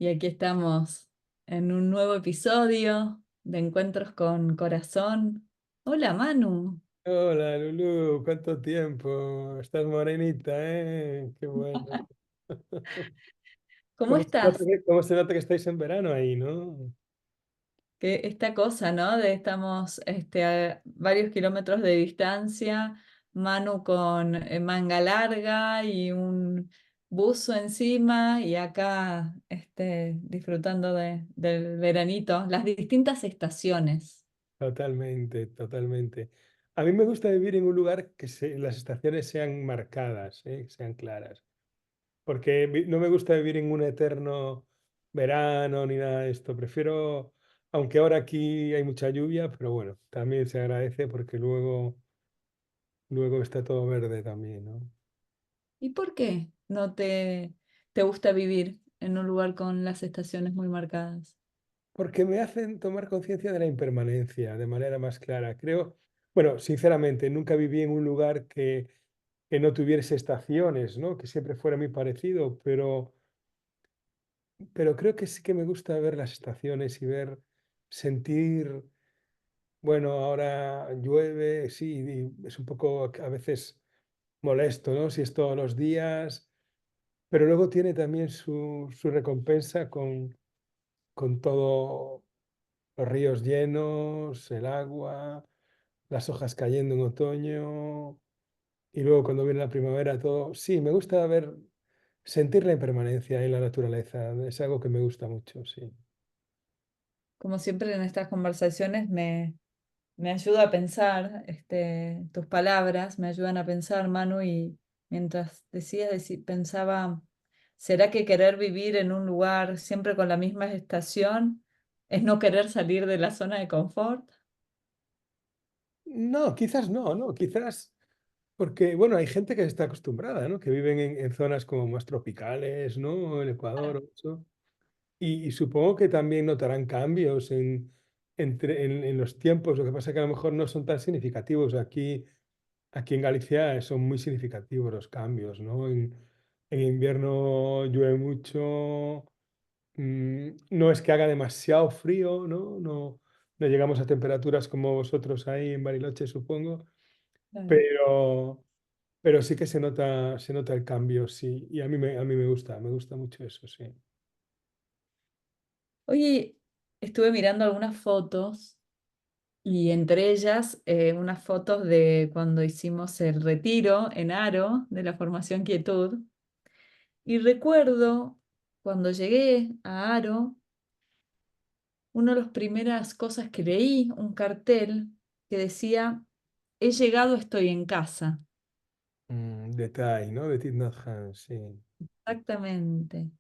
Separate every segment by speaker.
Speaker 1: Y aquí estamos en un nuevo episodio de Encuentros con Corazón. Hola Manu,
Speaker 2: Hola Lulú, ¿cuánto tiempo? Estás morenita, ¿eh? Qué bueno.
Speaker 1: ¿cómo estás?
Speaker 2: Cómo se nota que estáis en verano ahí, ¿no?
Speaker 1: Que esta cosa, ¿no? De estamos a varios kilómetros de distancia, Manu con manga larga y un buzo encima y acá disfrutando del veranito, las distintas estaciones.
Speaker 2: Totalmente, totalmente. A mí me gusta vivir en un lugar que las estaciones sean marcadas, ¿eh? Sean claras. Porque no me gusta vivir en un eterno verano ni nada de esto. Prefiero, aunque ahora aquí hay mucha lluvia, pero bueno, también se agradece porque luego está todo verde también, ¿no?
Speaker 1: ¿Y por qué no te gusta vivir en un lugar con las estaciones muy marcadas?
Speaker 2: Porque me hacen tomar conciencia de la impermanencia de manera más clara. Creo, bueno, sinceramente, nunca viví en un lugar que no tuviese estaciones, ¿no? Que siempre fuera muy parecido, pero creo que sí que me gusta ver las estaciones y sentir, bueno, ahora llueve, sí, y es un poco a veces molesto, ¿no? Si es todos los días, pero luego tiene también su recompensa con todo los ríos llenos, el agua, las hojas cayendo en otoño y luego cuando viene la primavera todo. Sí, me gusta sentir la impermanencia en la naturaleza. Es algo que me gusta mucho, sí.
Speaker 1: Como siempre en estas conversaciones me ayuda a pensar, tus palabras me ayudan a pensar, Manu, y mientras decías, pensaba, ¿será que querer vivir en un lugar siempre con la misma estación es no querer salir de la zona de confort?
Speaker 2: No, quizás no, no, quizás porque, bueno, hay gente que está acostumbrada, ¿no? Que viven en zonas como más tropicales, ¿no? El Ecuador, o eso. Y supongo que también notarán cambios en los tiempos. Lo que pasa es que a lo mejor no son tan significativos. Aquí en Galicia son muy significativos los cambios, ¿no? En invierno llueve mucho, no es que haga demasiado frío, ¿no? No llegamos a temperaturas como vosotros ahí en Bariloche, supongo,
Speaker 1: Claro.
Speaker 2: pero, pero sí que se nota el cambio, sí, y a mí me gusta mucho eso, sí.
Speaker 1: Oye, estuve mirando algunas fotos y entre ellas unas fotos de cuando hicimos el retiro en Aro de la formación Quietud. Y recuerdo cuando llegué a Aro, una de las primeras cosas que leí, un cartel que decía, he llegado, estoy en casa.
Speaker 2: Detalle, ¿no? De Thich Nhat Hanh, sí.
Speaker 1: Exactamente,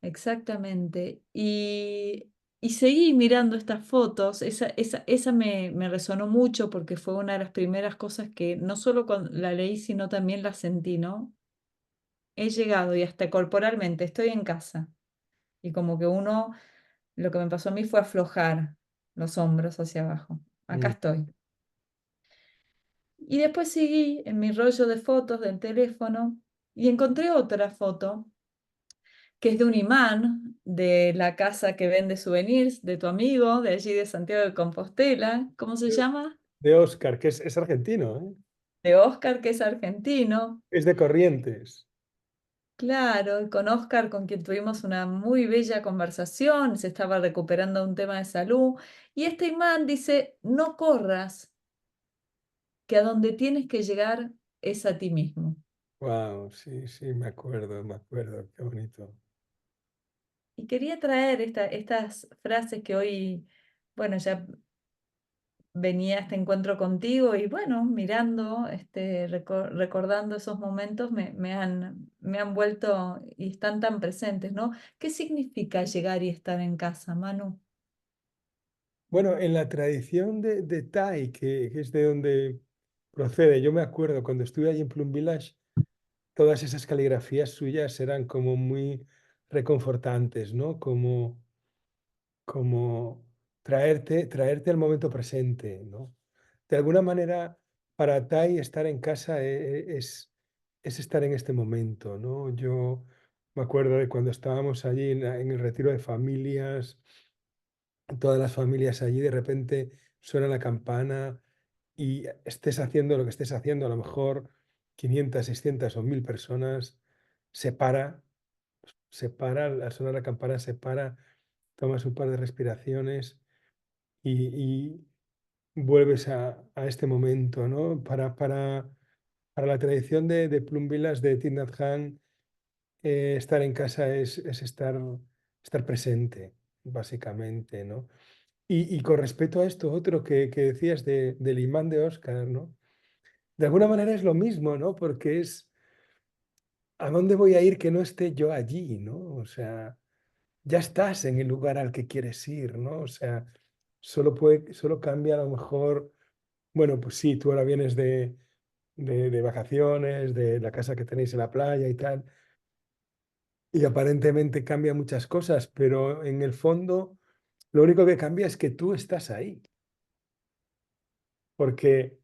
Speaker 1: exactamente. Y seguí mirando estas fotos, esa me resonó mucho porque fue una de las primeras cosas que no solo cuando la leí, sino también la sentí, ¿no? He llegado y hasta corporalmente estoy en casa. Y como que uno, lo que me pasó a mí fue aflojar los hombros hacia abajo. Acá
Speaker 2: Mm.
Speaker 1: estoy. Y después seguí en mi rollo de fotos del teléfono y encontré otra foto que es de un imán de la casa que vende souvenirs de tu amigo de allí de Santiago de Compostela. ¿Cómo se
Speaker 2: De
Speaker 1: llama?
Speaker 2: de Oscar, que es argentino, ¿eh?
Speaker 1: De Oscar, que es argentino.
Speaker 2: Es de Corrientes.
Speaker 1: Claro, y con Oscar, con quien tuvimos una muy bella conversación, se estaba recuperando de un tema de salud. Y este imán dice, no corras, que a donde tienes que llegar es a ti mismo.
Speaker 2: Wow, sí, sí, me acuerdo, qué bonito.
Speaker 1: Y quería traer estas frases que hoy, bueno, ya venía a este encuentro contigo y bueno, mirando, recordando esos momentos, me han vuelto y están tan presentes, ¿no? ¿Qué significa llegar y estar en casa, Manu?
Speaker 2: Bueno, en la tradición de Thai, que es de donde procede, yo me acuerdo cuando estuve allí en Plum Village, todas esas caligrafías suyas eran como muy reconfortantes, ¿no? Como traerte al momento presente, ¿no? De alguna manera, para Tai estar en casa es estar en este momento, ¿no? Me acuerdo de cuando estábamos allí en el retiro de familias, todas las familias allí, de repente suena la campana y estés haciendo lo que estés haciendo, a lo mejor 500, 600 o 1000 personas, se para, al sonar la campana se para, tomas un par de respiraciones y vuelves a este momento, ¿no? Para la tradición de Plum Village, de Thich Nhat Hanh, estar en casa es estar presente, básicamente, ¿no? Y con respecto a esto otro que decías del imán de Oscar, ¿no? De alguna manera es lo mismo, ¿no? Porque es, ¿a dónde voy a ir que no esté yo allí, ¿no? O sea, ya estás en el lugar al que quieres ir, ¿no? O sea, solo cambia a lo mejor, bueno, pues sí, tú ahora vienes de vacaciones, de la casa que tenéis en la playa y tal, y aparentemente cambia muchas cosas, pero en el fondo lo único que cambia es que tú estás ahí, porque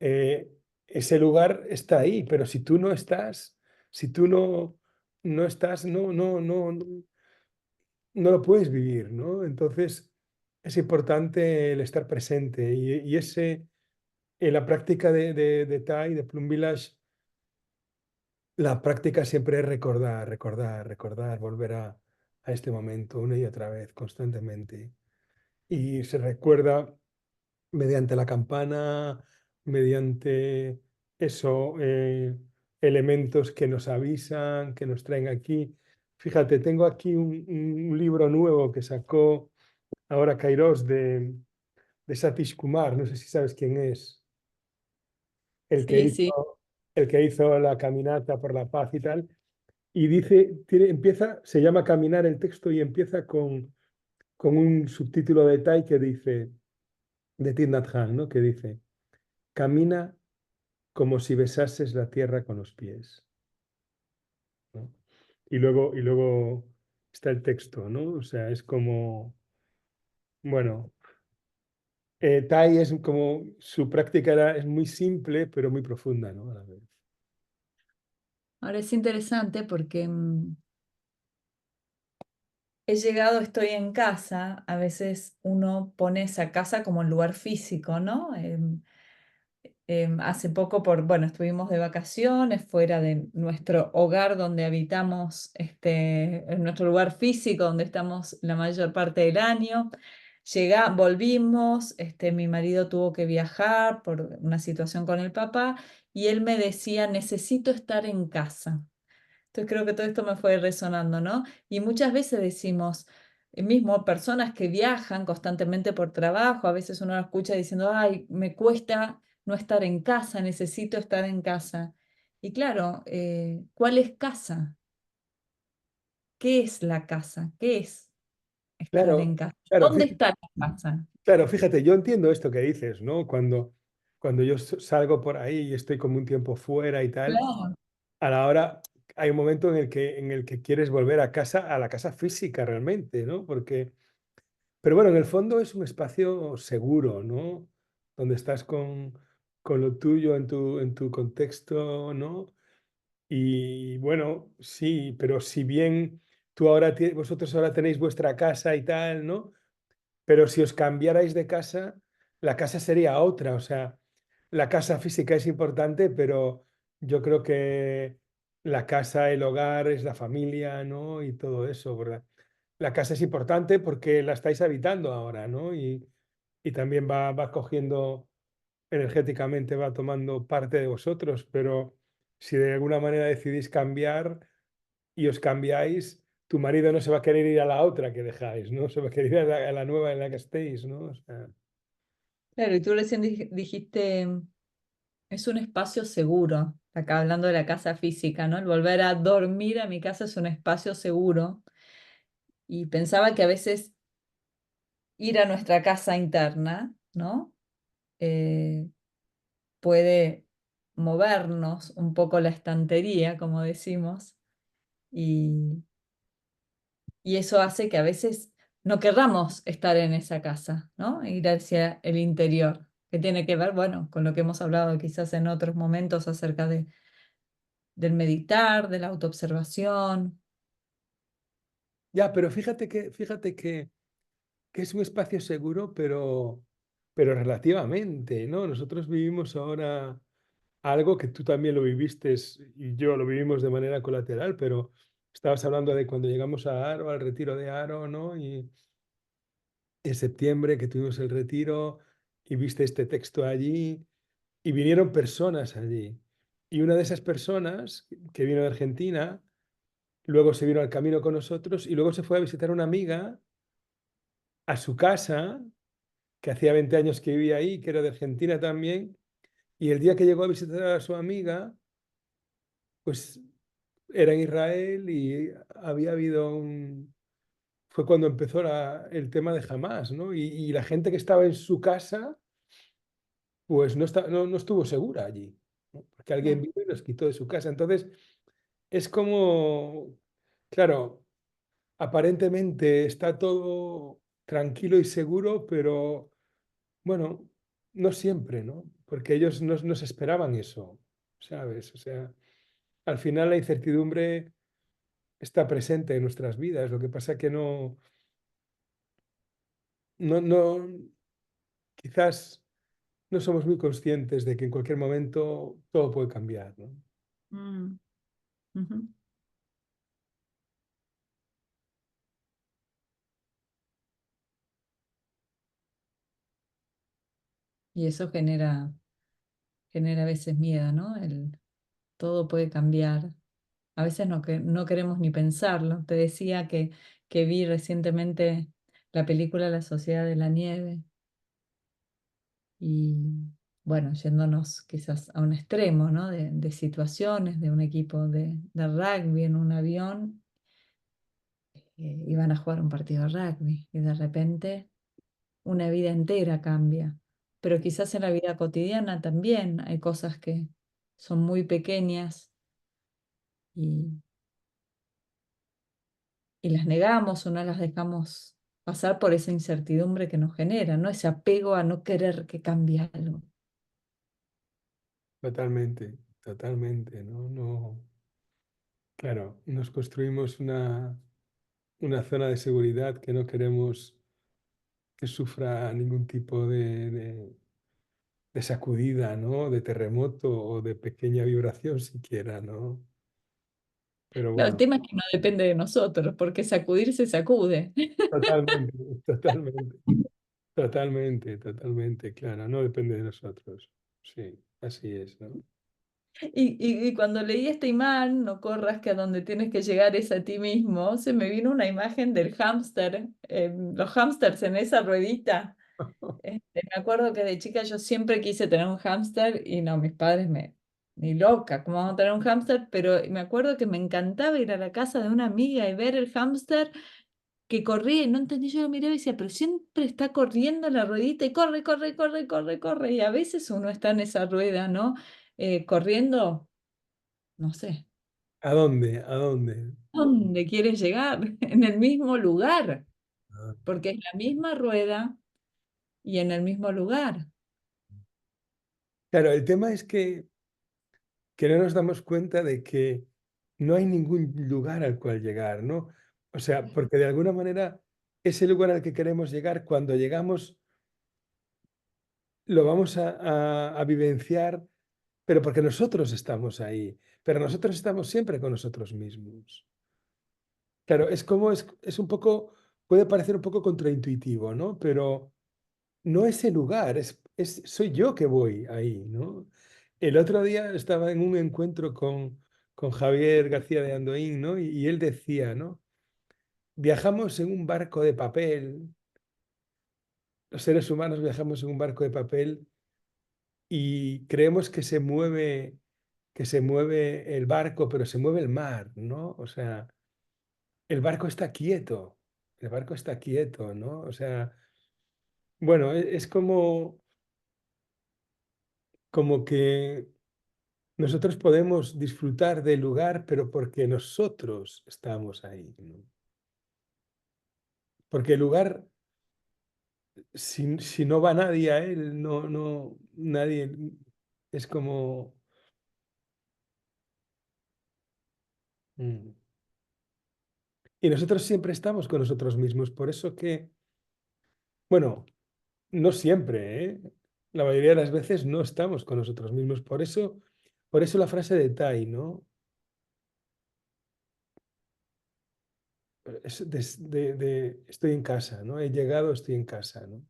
Speaker 2: eh, ese lugar está ahí, pero si tú no estás, si tú no estás, no lo puedes vivir, ¿no? Entonces es importante el estar presente y ese, en la práctica de Thai, de Plum Village, la práctica siempre es recordar, recordar, recordar, volver a este momento una y otra vez, constantemente. Y se recuerda mediante la campana, mediante eso, elementos que nos avisan, que nos traen aquí. Fíjate, tengo aquí un libro nuevo que sacó ahora Kairos de Satish Kumar, no sé si sabes quién es, el que
Speaker 1: Sí, sí.
Speaker 2: hizo, el que hizo la caminata por la paz y tal. Y dice, empieza, se llama Caminar el texto y empieza con un subtítulo de Thai que dice, de Thich Nhat Hanh, ¿no? Que dice, camina como si besases la tierra con los pies, ¿no? Y luego está el texto, ¿no? O sea, es como, bueno, Thai es como, su práctica es muy simple, pero muy profunda, ¿no? A la vez.
Speaker 1: Ahora es interesante porque he llegado, estoy en casa, a veces uno pone esa casa como un lugar físico, ¿no? Hace poco, bueno, estuvimos de vacaciones fuera de nuestro hogar donde habitamos, en nuestro lugar físico donde estamos la mayor parte del año. Volvimos, mi marido tuvo que viajar por una situación con el papá y él me decía, necesito estar en casa. Entonces creo que todo esto me fue resonando, ¿no? Y muchas veces decimos, mismo personas que viajan constantemente por trabajo, a veces uno lo escucha diciendo, ay, me cuesta no estar en casa, necesito estar en casa. Y claro, ¿cuál es casa? ¿Qué es la casa? ¿Qué es estar en
Speaker 2: Claro,
Speaker 1: casa?
Speaker 2: claro,
Speaker 1: ¿Dónde está la casa?
Speaker 2: claro, fíjate, yo entiendo esto que dices, ¿no? Cuando yo salgo por ahí y estoy como un tiempo fuera y tal,
Speaker 1: Claro.
Speaker 2: a la hora hay un momento en el que quieres volver a casa, a la casa física realmente, ¿no? Porque, pero bueno, en el fondo es un espacio seguro, ¿no? Donde estás con lo tuyo en tu contexto, ¿no? Y bueno, sí, pero si bien vosotros ahora tenéis vuestra casa y tal, ¿no? Pero si os cambiarais de casa, la casa sería otra. O sea, la casa física es importante, pero yo creo que la casa, el hogar, es la familia, ¿no? Y todo eso, ¿verdad? La casa es importante porque la estáis habitando ahora, ¿no? Y también va cogiendo energéticamente, va tomando parte de vosotros, pero si de alguna manera decidís cambiar y os cambiáis, tu marido no se va a querer ir a la otra que dejáis, ¿no? Se va a querer ir a la nueva en la que estéis, ¿no? O sea,
Speaker 1: Claro, y tú recién dijiste, es un espacio seguro. Acá hablando de la casa física, ¿no? El volver a dormir a mi casa es un espacio seguro. Y pensaba que a veces ir a nuestra casa interna, ¿no? Eh, puede movernos un poco la estantería, como decimos, y, y eso hace que a veces no querramos estar en esa casa, ¿no? Ir hacia el interior, que tiene que ver, bueno, con lo que hemos hablado quizás en otros momentos acerca del meditar, de la autoobservación.
Speaker 2: Ya, pero que es un espacio seguro, pero relativamente, ¿no? Nosotros vivimos ahora algo que tú también lo viviste y yo lo vivimos de manera colateral, pero estabas hablando de cuando llegamos a Aro, al retiro de Aro, ¿no? Y en septiembre que tuvimos el retiro y viste este texto allí y vinieron personas allí. Y una de esas personas que vino de Argentina, luego se vino al camino con nosotros y luego se fue a visitar a una amiga a su casa, que hacía 20 años que vivía ahí, que era de Argentina también, y el día que llegó a visitar a su amiga, pues era en Israel y había habido un... Fue cuando empezó el tema de Hamas, ¿no? Y la gente que estaba en su casa, pues no estuvo segura allí, ¿no? Porque alguien
Speaker 1: Claro.
Speaker 2: vino y los quitó de su casa. Entonces, es como, claro, aparentemente está todo tranquilo y seguro, pero bueno, no siempre, ¿no? Porque ellos no se esperaban eso, ¿sabes? O sea, al final la incertidumbre está presente en nuestras vidas. Lo que pasa que no, quizás no somos muy conscientes de que en cualquier momento todo puede cambiar, ¿no?
Speaker 1: Mm, ujú. Y eso genera a veces miedo, ¿no? Todo puede cambiar. A veces no queremos ni pensarlo. Te decía que vi recientemente la película La Sociedad de la Nieve y, bueno, yéndonos quizás a un extremo, ¿no? De situaciones, de un equipo de rugby en un avión, iban a jugar un partido de rugby y de repente una vida entera cambia. Pero quizás en la vida cotidiana también hay cosas que son muy pequeñas y, y las negamos o no las dejamos pasar por esa incertidumbre que nos genera, ¿no? Ese apego a no querer que cambie algo.
Speaker 2: Totalmente, totalmente, ¿no? No, claro, nos construimos una zona de seguridad que no queremos que sufra ningún tipo de sacudida, ¿no? De terremoto o de pequeña vibración siquiera, ¿no? Pero
Speaker 1: No, el
Speaker 2: bueno,
Speaker 1: tema es que no depende de nosotros, porque sacudir se sacude.
Speaker 2: totalmente, totalmente, totalmente, claro, no depende de nosotros. Sí, así es, ¿no?
Speaker 1: Y cuando leí este imán, no corras que a donde tienes que llegar es a ti mismo, se me vino una imagen del hámster, los hámsters en esa ruedita. Me acuerdo que de chica yo siempre quise tener un hámster y no, mis padres ni loca, ¿cómo vamos a tener un hámster? Pero me acuerdo que me encantaba ir a la casa de una amiga y ver el hámster que corría y no entendí, yo lo miraba y decía, pero siempre está corriendo la ruedita y corre, corre, corre, corre, corre. Y a veces uno está en esa rueda, ¿no? Corriendo, no sé,
Speaker 2: ¿A dónde? ¿A dónde?
Speaker 1: ¿dónde quieres llegar? En el mismo lugar,
Speaker 2: Ah,
Speaker 1: porque es la misma rueda y en el mismo lugar.
Speaker 2: claro, el tema es que no nos damos cuenta de que no hay ningún lugar al cual llegar, ¿no? O sea, porque de alguna manera ese lugar al que queremos llegar, cuando llegamos, lo vamos a vivenciar, pero porque nosotros estamos ahí, pero nosotros estamos siempre con nosotros mismos. Claro, es un poco, puede parecer un poco contraintuitivo, ¿no? Pero no es el lugar, soy yo que voy ahí, ¿no? El otro día estaba en un encuentro con Javier García de Andoín, ¿no? Y él decía, ¿no? Viajamos en un barco de papel, los seres humanos viajamos en un barco de papel y creemos que se mueve el barco, pero se mueve el mar, ¿no? O sea, el barco está quieto, el barco está quieto, ¿no? O sea, bueno, es como que nosotros podemos disfrutar del lugar, pero porque nosotros estamos ahí, ¿no? Porque el lugar, si no va nadie a él, nadie, es como... mm. Y nosotros siempre estamos con nosotros mismos. Por eso que, bueno, no siempre, ¿eh? La mayoría de las veces no estamos con nosotros mismos. Por eso la frase de Tai, ¿no? Estoy en casa, ¿no? He llegado, estoy en casa, ¿no?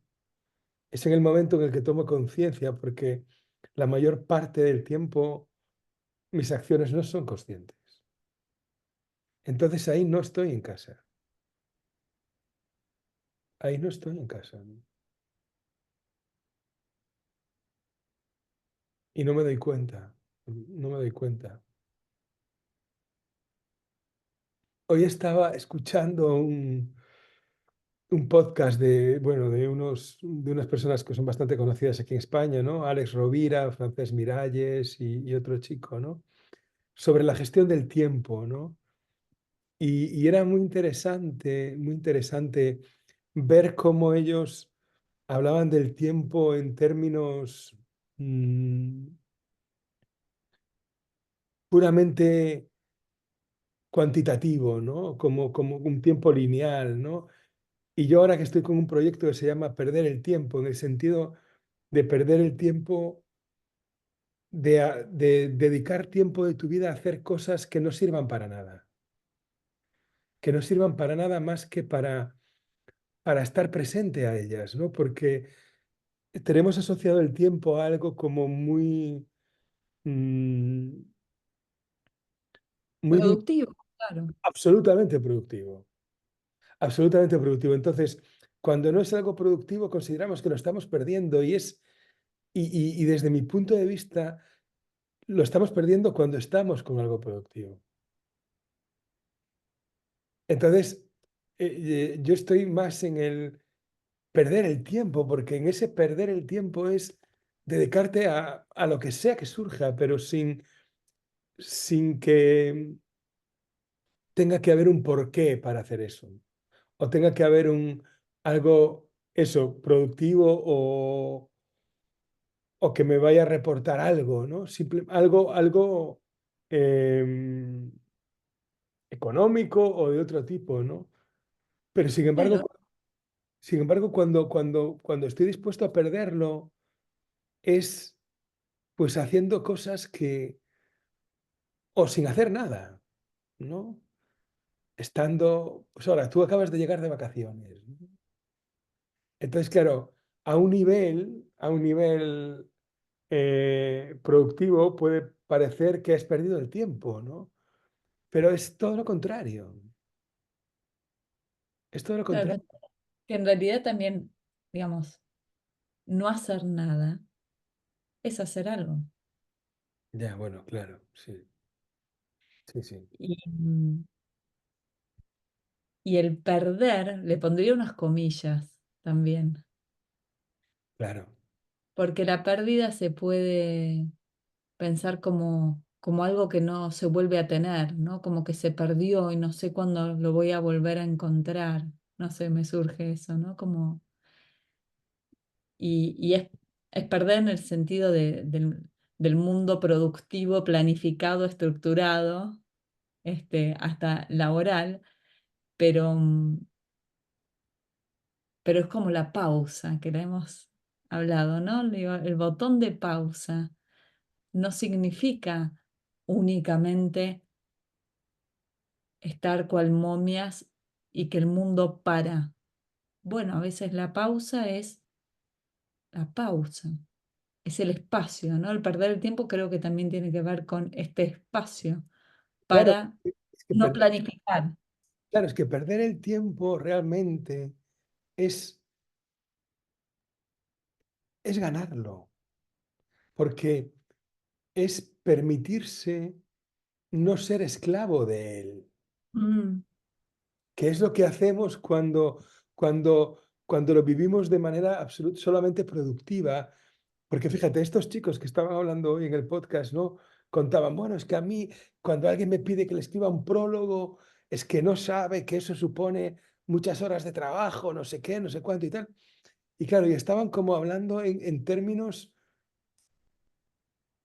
Speaker 2: Es en el momento en el que tomo conciencia, porque la mayor parte del tiempo mis acciones no son conscientes. Entonces ahí no estoy en casa. Ahí no estoy en casa, ¿no? Y no me doy cuenta. No me doy cuenta. Hoy estaba escuchando un podcast de, bueno, de unas personas que son bastante conocidas aquí en España, ¿no? Alex Rovira, Francesc Miralles y otro chico, ¿no? Sobre la gestión del tiempo, ¿no? Y era muy interesante ver cómo ellos hablaban del tiempo en términos mm, puramente cuantitativo, ¿no? Como un tiempo lineal, ¿no? Y yo ahora que estoy con un proyecto que se llama Perder el tiempo, en el sentido de perder el tiempo, de dedicar tiempo de tu vida a hacer cosas que no sirvan para nada, que no sirvan para nada más que para estar presente a ellas, ¿no? Porque tenemos asociado el tiempo a algo como muy, mm, muy
Speaker 1: Productivo, claro.
Speaker 2: absolutamente productivo, absolutamente productivo. Entonces, cuando no es algo productivo, consideramos que lo estamos perdiendo y desde mi punto de vista, lo estamos perdiendo cuando estamos con algo productivo. Entonces, yo estoy más en el perder el tiempo, porque en ese perder el tiempo es dedicarte a lo que sea que surja, pero sin que tenga que haber un porqué para hacer eso, o tenga que haber algo, eso, productivo o que me vaya a reportar algo, ¿no? Algo em, económico o de otro tipo, ¿no? Pero
Speaker 1: Claro,
Speaker 2: sin embargo, cuando estoy dispuesto a perderlo, es pues haciendo cosas o sin hacer nada, ¿no? Estando, pues ahora, tú acabas de llegar de vacaciones, ¿no? Entonces, claro, a un nivel productivo puede parecer que has perdido el tiempo, ¿no? Pero es todo lo contrario, es todo lo contrario.
Speaker 1: claro. Que en realidad también, digamos, no hacer nada es hacer algo.
Speaker 2: Ya, bueno, claro, sí, sí, sí,
Speaker 1: Y, y el perder, le pondría unas comillas también,
Speaker 2: claro,
Speaker 1: porque la pérdida se puede pensar como algo que no se vuelve a tener, ¿no? Como que se perdió y no sé cuándo lo voy a volver a encontrar. No sé, me surge eso, ¿no? Como, y es perder en el sentido del mundo productivo, planificado, estructurado, hasta laboral, pero, pero es como la pausa que la hemos hablado, ¿no? Digo, el botón de pausa no significa únicamente estar cual momias y que el mundo para. Bueno, a veces la pausa es la pausa, es el espacio, ¿no? El perder el tiempo creo que también tiene que ver con este espacio
Speaker 2: claro,
Speaker 1: para
Speaker 2: es que
Speaker 1: no planificar.
Speaker 2: claro, es que perder el tiempo realmente es, es ganarlo, porque es permitirse no ser esclavo de él,
Speaker 1: Mm,
Speaker 2: que es lo que hacemos cuando lo vivimos de manera solamente productiva. Porque fíjate, estos chicos que estaban hablando hoy en el podcast, ¿no? Contaban, bueno, es que a mí, cuando alguien me pide que le escriba un prólogo, es que no sabe que eso supone muchas horas de trabajo, no sé qué, no sé cuánto y tal. Y claro, y estaban como hablando en términos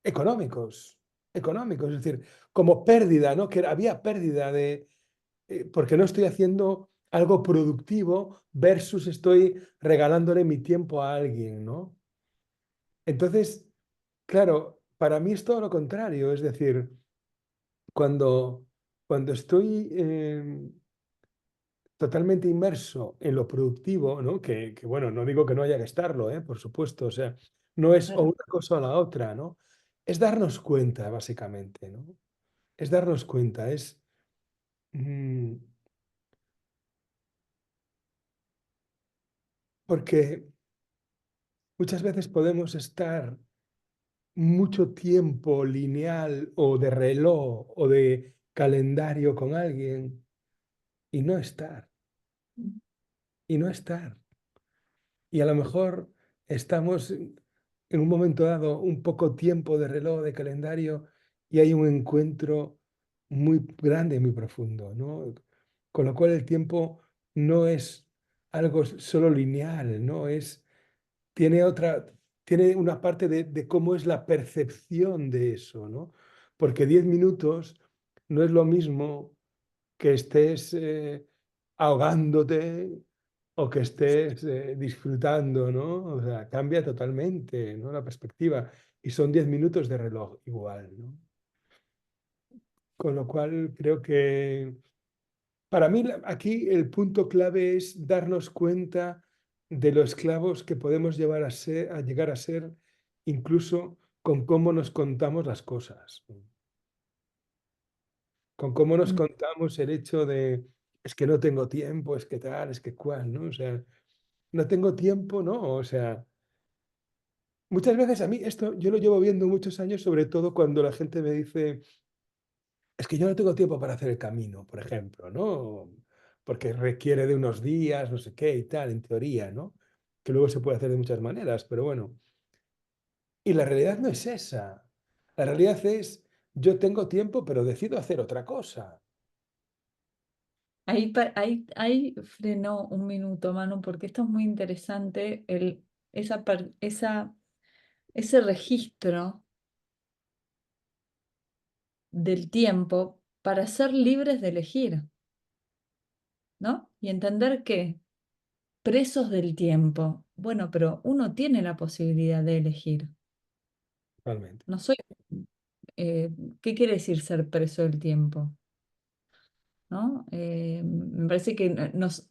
Speaker 2: económicos, económicos, es decir, como pérdida, ¿no? Que había pérdida porque no estoy haciendo algo productivo versus estoy regalándole mi tiempo a alguien, ¿no? Entonces, claro, para mí es todo lo contrario, es decir, cuando, cuando estoy totalmente inmerso en lo productivo, ¿no? Bueno, no digo que no haya que estarlo, ¿eh? Por supuesto, o sea, no es o
Speaker 1: Claro.
Speaker 2: una cosa o la otra, ¿no? Es darnos cuenta, básicamente, ¿no? Es darnos cuenta, mm, porque muchas veces podemos estar mucho tiempo lineal o de reloj o de calendario con alguien y no estar, y no estar. Y a lo mejor estamos en un momento dado un poco tiempo de reloj, de calendario, y hay un encuentro muy grande, muy profundo, ¿no? Con lo cual el tiempo no es algo solo lineal, ¿no? Tiene otra, tiene una parte de cómo es la percepción de eso, ¿no? Porque 10 minutos no es lo mismo que estés ahogándote o que estés disfrutando, ¿no? O sea, cambia totalmente, ¿no? La perspectiva. Y son 10 minutos de reloj igual, ¿no? Con lo cual creo que para mí aquí el punto clave es darnos cuenta de los esclavos que podemos llevar a ser, a llegar a ser, incluso con cómo nos contamos las cosas, ¿no? Con cómo nos
Speaker 1: Mm.
Speaker 2: contamos el hecho de, es que no tengo tiempo, es que tal, es que cual, ¿no? O sea, no tengo tiempo, ¿no? O sea, muchas veces a mí esto yo lo llevo viendo muchos años, sobre todo cuando la gente me dice, es que yo no tengo tiempo para hacer el camino, por ejemplo, ¿no? Porque requiere de unos días, no sé qué y tal, en teoría, ¿no? Que luego se puede hacer de muchas maneras, pero bueno. Y la realidad no es esa. La realidad es, yo tengo tiempo, pero decido hacer otra cosa.
Speaker 1: Ahí frenó un minuto, Manu, porque esto es muy interesante, ese registro del tiempo para ser libres de elegir, ¿no? Y entender que presos del tiempo, bueno, pero uno tiene la posibilidad de elegir.
Speaker 2: Totalmente.
Speaker 1: No soy, eh, ¿qué quiere decir ser preso del tiempo? ¿No? Me parece que nos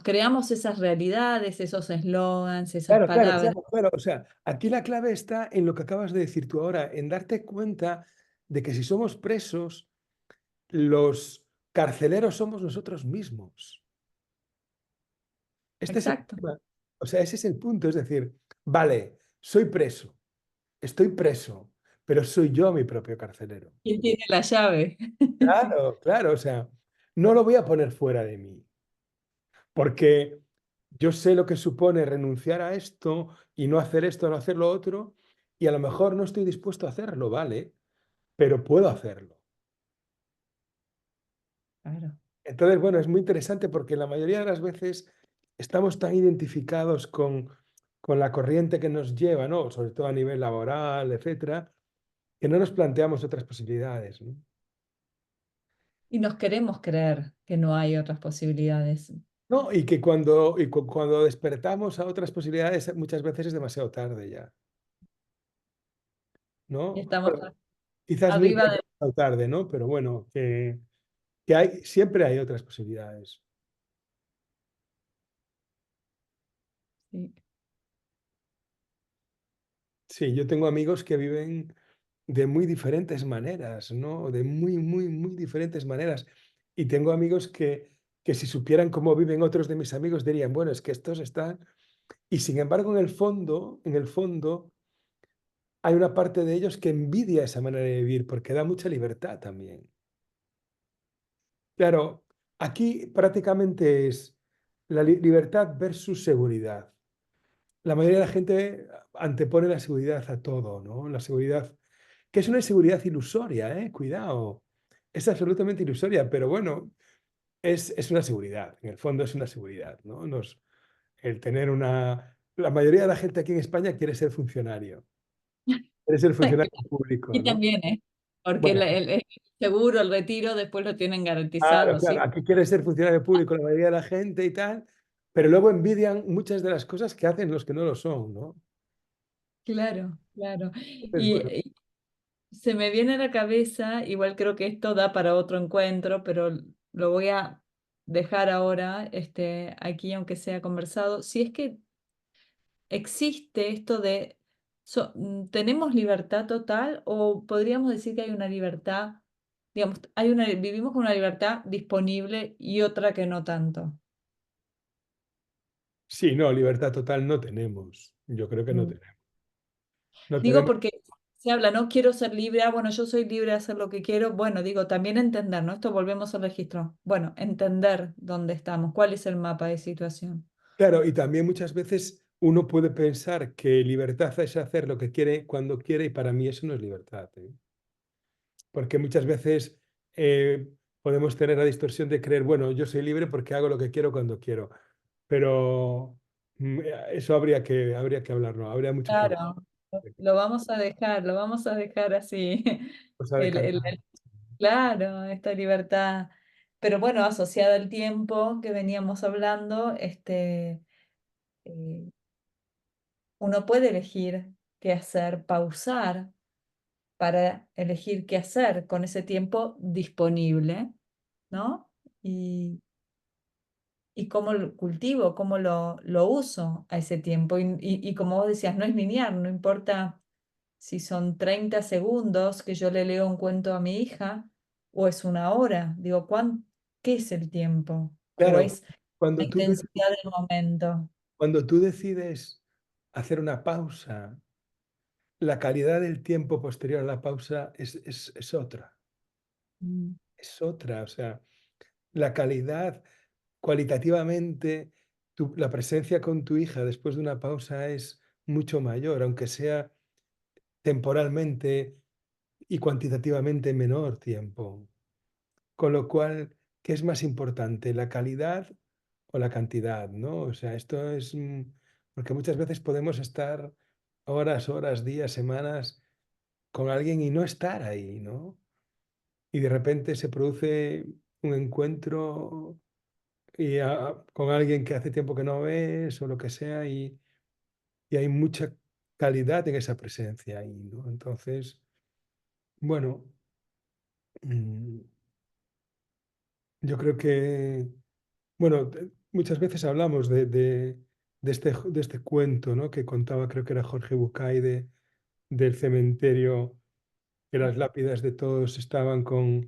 Speaker 1: creamos esas realidades, esos eslogans, esas
Speaker 2: Claro, claro,
Speaker 1: palabras.
Speaker 2: claro, claro. O sea, aquí la clave está en lo que acabas de decir tú ahora, en darte cuenta de que si somos presos, los carceleros somos nosotros mismos. Este es el
Speaker 1: Exacto.
Speaker 2: tema. O sea, ese es el punto. Es decir, vale, soy preso, estoy preso, pero soy yo mi propio carcelero.
Speaker 1: ¿Quién tiene la llave?
Speaker 2: Claro, claro. O sea, no lo voy a poner fuera de mí, porque yo sé lo que supone renunciar a esto y no hacer esto, no hacer lo otro, y a lo mejor no estoy dispuesto a hacerlo, ¿vale? Pero puedo hacerlo.
Speaker 1: Claro.
Speaker 2: Entonces, bueno, es muy interesante porque la mayoría de las veces estamos tan identificados con la corriente que nos lleva, ¿no? Sobre todo a nivel laboral, etcétera, que no nos planteamos otras posibilidades, ¿no?
Speaker 1: Y nos queremos creer que no hay otras posibilidades.
Speaker 2: No, y que cuando despertamos a otras posibilidades, muchas veces es demasiado tarde ya,
Speaker 1: Y
Speaker 2: ¿no?
Speaker 1: estamos
Speaker 2: Bueno, quizás nunca
Speaker 1: arriba
Speaker 2: es
Speaker 1: de...
Speaker 2: demasiado tarde, ¿no? Pero bueno, que hay, siempre hay otras posibilidades.
Speaker 1: Sí.
Speaker 2: Sí, yo tengo amigos que viven de muy diferentes maneras, ¿no? De muy, muy, muy diferentes maneras. Y tengo amigos que si supieran cómo viven otros de mis amigos dirían, bueno, es que estos están... Y sin embargo, en el fondo, hay una parte de ellos que envidia esa manera de vivir porque da mucha libertad también. Claro, aquí prácticamente es la libertad versus seguridad. La mayoría de la gente antepone la seguridad a todo, ¿no? La seguridad, que es una seguridad ilusoria, ¿eh? Cuidado. Es absolutamente ilusoria, pero bueno, es una seguridad. En el fondo es una seguridad, ¿no? El tener una... La mayoría de la gente aquí en España quiere ser funcionario. Quiere ser funcionario público,
Speaker 1: Aquí
Speaker 2: ¿no?
Speaker 1: también, ¿eh? porque
Speaker 2: Bueno,
Speaker 1: el seguro, el retiro, después lo tienen
Speaker 2: claro,
Speaker 1: garantizado,
Speaker 2: claro,
Speaker 1: ¿sí?
Speaker 2: aquí quiere ser funcionario público la mayoría de la gente y tal, pero luego envidian muchas de las cosas que hacen los que no lo son, ¿no?
Speaker 1: Claro, claro.
Speaker 2: Entonces, bueno,
Speaker 1: Y se me viene a la cabeza, igual creo que esto da para otro encuentro, pero lo voy a dejar ahora, aquí, aunque sea conversado. Si es que existe esto de, ¿tenemos libertad total o podríamos decir que hay una libertad, digamos, vivimos con una libertad disponible y otra que no tanto?
Speaker 2: sí, no, libertad total no tenemos. Yo creo que no
Speaker 1: Mm.
Speaker 2: tenemos. No
Speaker 1: Digo
Speaker 2: tenemos,
Speaker 1: porque se habla, no quiero ser libre, ah, bueno, yo soy libre de hacer lo que quiero. Bueno, digo, también entender, ¿no? Esto volvemos al registro. Bueno, entender dónde estamos, cuál es el mapa de situación.
Speaker 2: claro, y también muchas veces uno puede pensar que libertad es hacer lo que quiere cuando quiere y para mí eso no es libertad, ¿eh? Porque muchas veces podemos tener la distorsión de creer, bueno, yo soy libre porque hago lo que quiero cuando quiero, pero eso habría que hablarlo, habría mucho que hablar.
Speaker 1: Claro, lo vamos a dejar así.
Speaker 2: Cosa de
Speaker 1: El, el-
Speaker 2: cantar.
Speaker 1: el- claro, esta libertad. Pero bueno, asociada al tiempo que veníamos hablando, eh, uno puede elegir qué hacer, pausar para elegir qué hacer con ese tiempo disponible, ¿no? Y cómo lo cultivo, cómo lo uso a ese tiempo. Y como vos decías, no es lineal, no importa si son 30 segundos que yo le leo un cuento a mi hija o es una hora. Digo, ¿qué es el tiempo? ¿O
Speaker 2: Claro,
Speaker 1: es la
Speaker 2: cuando tú,
Speaker 1: intensidad del momento?
Speaker 2: cuando tú decides hacer una pausa, la calidad del tiempo posterior a la pausa es otra,
Speaker 1: Mm,
Speaker 2: es otra. O sea, la calidad cualitativamente, la presencia con tu hija después de una pausa es mucho mayor, aunque sea temporalmente y cuantitativamente menor tiempo. Con lo cual, ¿qué es más importante, la calidad o la cantidad, ¿no? O sea, esto es, porque muchas veces podemos estar horas, horas, días, semanas con alguien y no estar ahí, ¿no? Y de repente se produce un encuentro con alguien que hace tiempo que no ves o lo que sea y hay mucha calidad en esa presencia ahí, ¿no? Entonces, bueno, mm, yo creo que, bueno, muchas veces hablamos de este cuento, ¿no? Que contaba, creo que era Jorge Bucay, del cementerio, que las lápidas de todos estaban con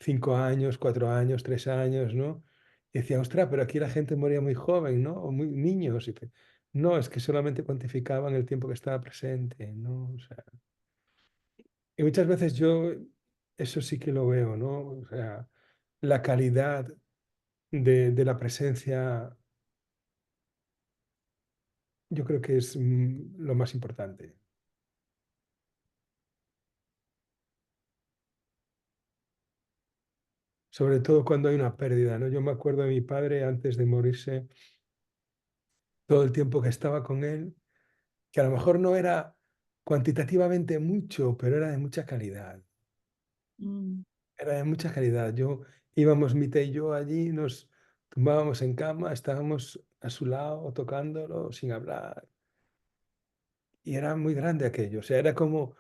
Speaker 2: 5 años, 4 años, 3 años, ¿no? Y decía, ostras, pero aquí la gente moría muy joven, ¿no? O muy niños. No, es que solamente cuantificaban el tiempo que estaba presente, ¿no? O sea, y muchas veces yo eso sí que lo veo, ¿no? O sea, la calidad de la presencia, yo creo que es lo más importante. Sobre todo cuando hay una pérdida, ¿no? Yo me acuerdo de mi padre antes de morirse, todo el tiempo que estaba con él, que a lo mejor no era cuantitativamente mucho, pero era de mucha calidad.
Speaker 1: mm.
Speaker 2: Era de mucha calidad. Íbamos Mita y yo allí, nos tumbábamos en cama, estábamos a su lado tocándolo sin hablar. Y era muy grande aquello. O sea, era como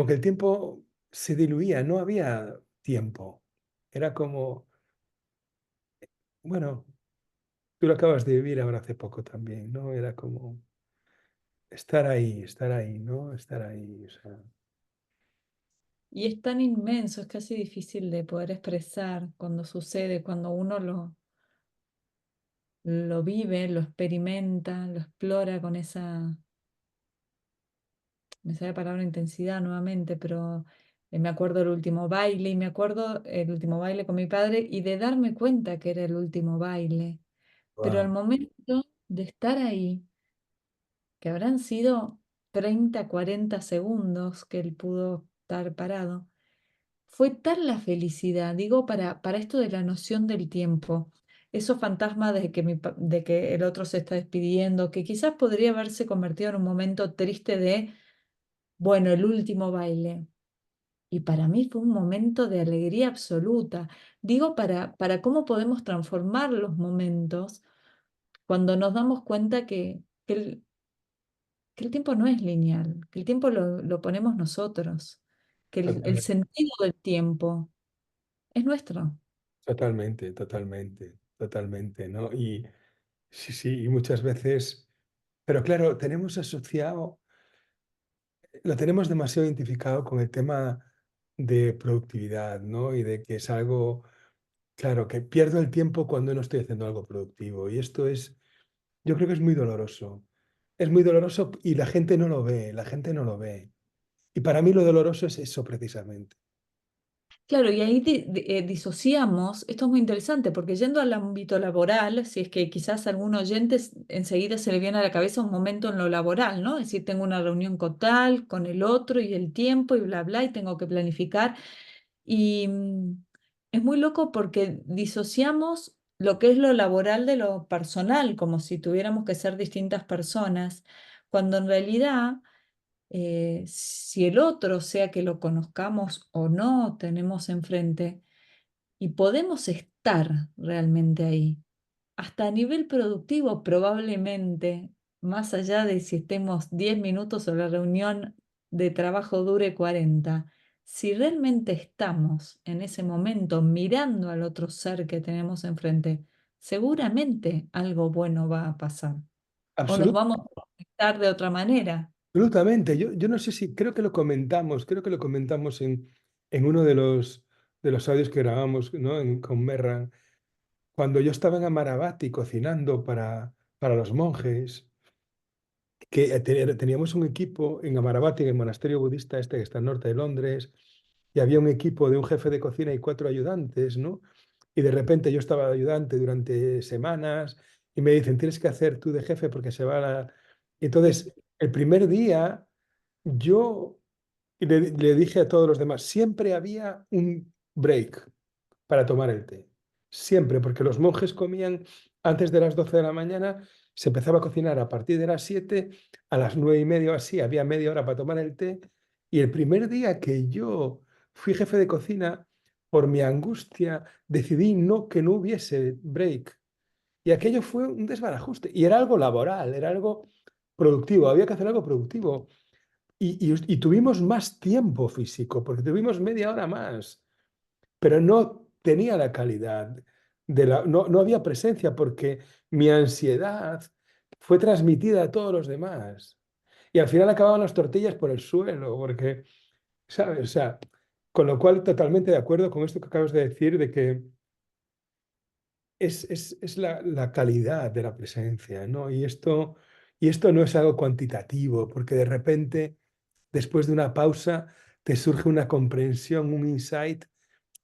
Speaker 2: que el tiempo se diluía, no había tiempo. Era como, bueno, tú lo acabas de vivir ahora hace poco también, ¿no? Era como estar ahí, ¿no? Estar ahí. O sea,
Speaker 1: Y es tan inmenso, es casi difícil de poder expresar cuando sucede, cuando uno lo vive, lo experimenta, lo explora con esa, me sale la palabra intensidad nuevamente, pero me acuerdo el último baile y me acuerdo el último baile con mi padre y de darme cuenta que era el último baile. Pero al
Speaker 2: wow.
Speaker 1: momento de estar ahí, que habrán sido 30 40 segundos que él pudo estar parado, fue tal la felicidad, digo, para esto de la noción del tiempo. Esos fantasmas de que el otro se está despidiendo, que quizás podría haberse convertido en un momento triste de, bueno, el último baile. Y para mí fue un momento de alegría absoluta. Digo, para cómo podemos transformar los momentos cuando nos damos cuenta que el tiempo no es lineal, que el tiempo lo ponemos nosotros, que el
Speaker 2: Totalmente,
Speaker 1: sentido del tiempo es nuestro.
Speaker 2: totalmente, totalmente, totalmente, ¿no? Y sí, sí, y muchas veces, pero claro, tenemos asociado, lo tenemos demasiado identificado con el tema de productividad, ¿no? Y de que es algo, claro, que pierdo el tiempo cuando no estoy haciendo algo productivo. Y esto es, yo creo que es muy doloroso. Es muy doloroso y la gente no lo ve, la gente no lo ve. Y para mí lo doloroso es eso precisamente.
Speaker 1: Claro, y ahí disociamos, esto es muy interesante, porque yendo al ámbito laboral, si es que quizás a algún oyente enseguida se le viene a la cabeza un momento en lo laboral, ¿no? Es decir, tengo una reunión con tal, con el otro y el tiempo y bla, bla, y tengo que planificar. Y es muy loco porque disociamos lo que es lo laboral de lo personal, como si tuviéramos que ser distintas personas, cuando en realidad si el otro, sea que lo conozcamos o no, tenemos enfrente, y podemos estar realmente ahí, hasta a nivel productivo probablemente, más allá de si estemos 10 minutos o la reunión de trabajo dure 40, si realmente estamos en ese momento mirando al otro ser que tenemos enfrente, seguramente algo bueno va a pasar o nos vamos a conectar de otra manera.
Speaker 2: Absolutamente. Yo no sé si, creo que lo comentamos en uno de los audios que grabamos, ¿no? Con Merran, cuando yo estaba en Amaravati cocinando para los monjes, que teníamos un equipo en Amaravati, en el monasterio budista este que está al norte de Londres, y había un equipo de un jefe de cocina y cuatro ayudantes, ¿no? Y de repente yo estaba de ayudante durante semanas y me dicen, tienes que hacer tú de jefe porque se va la... Y entonces, el primer día, yo le dije a todos los demás, siempre había un break para tomar el té. Siempre, porque los monjes comían antes de las 12 de la mañana, se empezaba a cocinar a partir de las 7, a las 9:30 o así, había media hora para tomar el té. Y el primer día que yo fui jefe de cocina, por mi angustia, decidí que no hubiese break. Y aquello fue un desbarajuste. Y era algo laboral, era algo productivo, había que hacer algo productivo. Y tuvimos más tiempo físico, porque tuvimos media hora más, pero no tenía la calidad no había presencia porque mi ansiedad fue transmitida a todos los demás. Y al final acababan las tortillas por el suelo, porque, ¿sabes? O sea, con lo cual totalmente de acuerdo con esto que acabas de decir, de que es la calidad de la presencia, ¿no? Y esto no es algo cuantitativo, porque de repente, después de una pausa, te surge una comprensión, un insight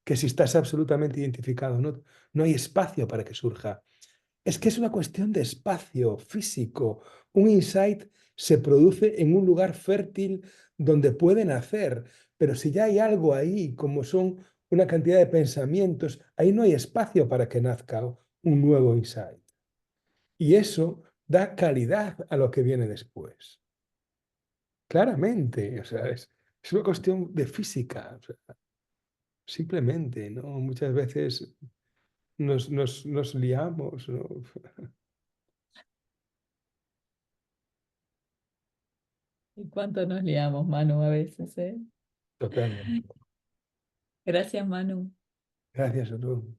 Speaker 2: que si estás absolutamente identificado, no hay espacio para que surja. Es que es una cuestión de espacio físico. Un insight se produce en un lugar fértil donde pueden hacer, pero si ya hay algo ahí, como son una cantidad de pensamientos, ahí no hay espacio para que nazca un nuevo insight. Y eso da calidad a lo que viene después. Claramente, o sea, es una cuestión de física, o sea, simplemente, ¿no? Muchas veces nos liamos, ¿no?
Speaker 1: ¿Y cuánto nos liamos, Manu, a veces, eh?
Speaker 2: Totalmente.
Speaker 1: Gracias, Manu.
Speaker 2: Gracias, Uru.